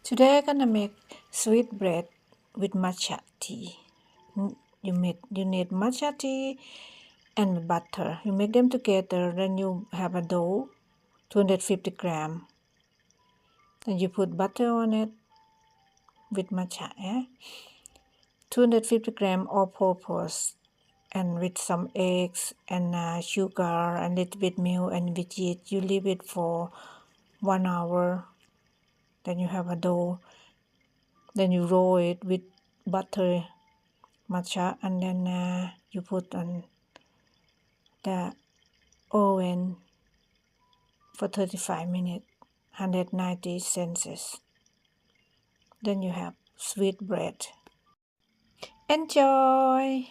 Today I'm gonna make sweet bread with matcha tea. You need matcha tea and butter. You make them together, then you have a dough, 250 gram. Then you put butter on it with matcha, 250 gram all-purpose, and with some eggs and sugar and little bit milk and with it. You leave it for 1 hour. Then you have a dough. Then you roll it with butter, matcha, and then you put on the oven for 35 minutes, 190 Celsius. Then you have sweet bread. Enjoy!